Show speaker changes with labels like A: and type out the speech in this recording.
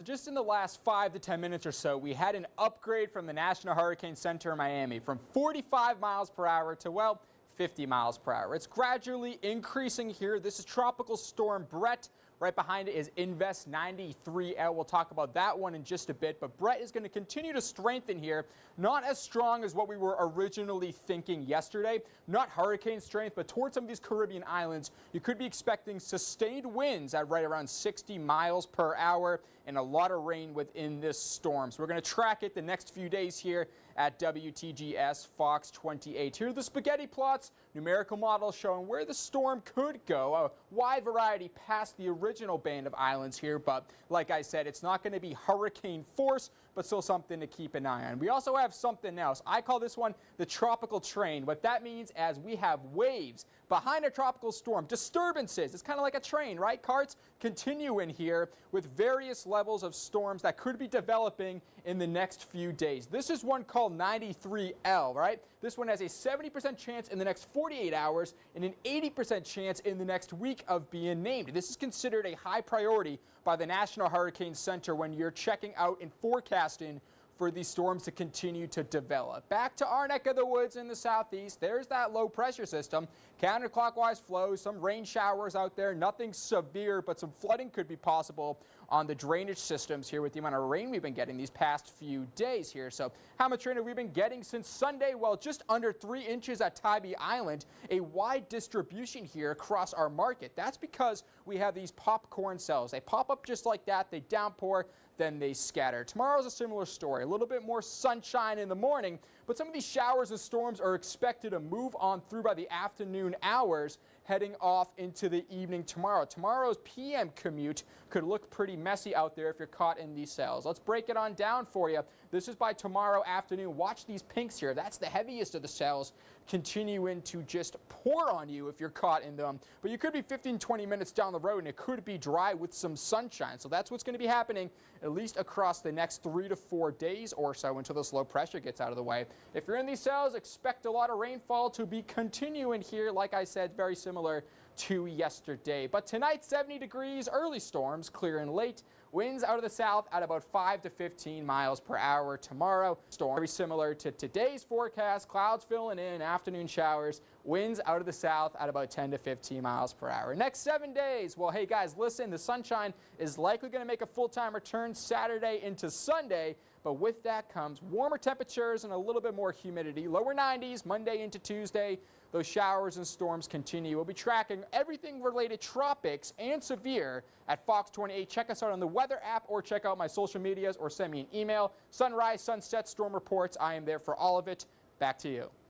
A: just in the last 5 to 10 minutes or so, we had an upgrade from the National Hurricane Center in Miami from 45 miles per hour to, well, 50 miles per hour. It's gradually increasing here. This is Tropical Storm Bret. Right behind it is Invest 93L. We'll talk about that one in just a bit, but Bret is going to continue to strengthen here. Not as strong as what we were originally thinking yesterday. Not hurricane strength, but towards some of these Caribbean islands, you could be expecting sustained winds at right around 60 miles per hour and a lot of rain within this storm. So we're going to track it the next few days here at WTGS Fox 28. Here are the spaghetti plots, numerical models showing where the storm could go. A wide variety past the original band of islands here, but like I said, it's not going to be hurricane force, but still something to keep an eye on. We also have something else. I call this one the tropical train. What that means is we have waves behind a tropical storm, disturbances. It's kind of like a train, right? Carts continue in here with various levels of storms that could be developing in the next few days. This is one called 93L, right? This one has a 70% chance in the next 48 hours and an 80% chance in the next week of being named. This is considered a high priority by the National Hurricane Center when you're checking out and forecasting for these storms to continue to develop. Back to our neck of the woods in the southeast, there's that low pressure system. Counterclockwise flows, some rain showers out there, nothing severe, but some flooding could be possible on the drainage systems here with the amount of rain we've been getting these past few days here. So how much rain have we been getting since Sunday? Well, just under 3 inches at Tybee Island, a wide distribution here across our market. That's because we have these popcorn cells. They pop up just like that, they downpour, then they scatter. Tomorrow's a similar story. A little bit more sunshine in the morning, but some of these showers and storms are expected to move on through by the afternoon hours, heading off into the evening tomorrow. Tomorrow's PM commute could look pretty messy out there if you're caught in these cells. Let's break it on down for you. This is by tomorrow afternoon. Watch these pinks here. That's the heaviest of the cells continuing to just pour on you if you're caught in them. But you could be 15-20 minutes down the road and it could be dry with some sunshine. So that's what's going to be happening at least across the next 3 to 4 days or so until this low pressure gets out of the way. If you're in these cells, expect a lot of rainfall to be continuing here. Like I said, very similar to yesterday. But tonight, 70 degrees, early storms clearing late. Winds out of the south at about 5 to 15 miles per hour tomorrow. Storm very similar to today's forecast. Clouds filling in, afternoon showers. Winds out of the south at about 10 to 15 miles per hour. Next 7 days, well, hey guys, listen, the sunshine is likely going to make a full-time return Saturday into Sunday. But with that comes warmer temperatures and a little bit more humidity. Lower 90s Monday into Tuesday. Those showers and storms continue. We'll be tracking everything related tropics and severe at Fox 28. Check us out on the weather app or check out my social medias or send me an email. Sunrise, sunset, storm reports. I am there for all of it. Back to you.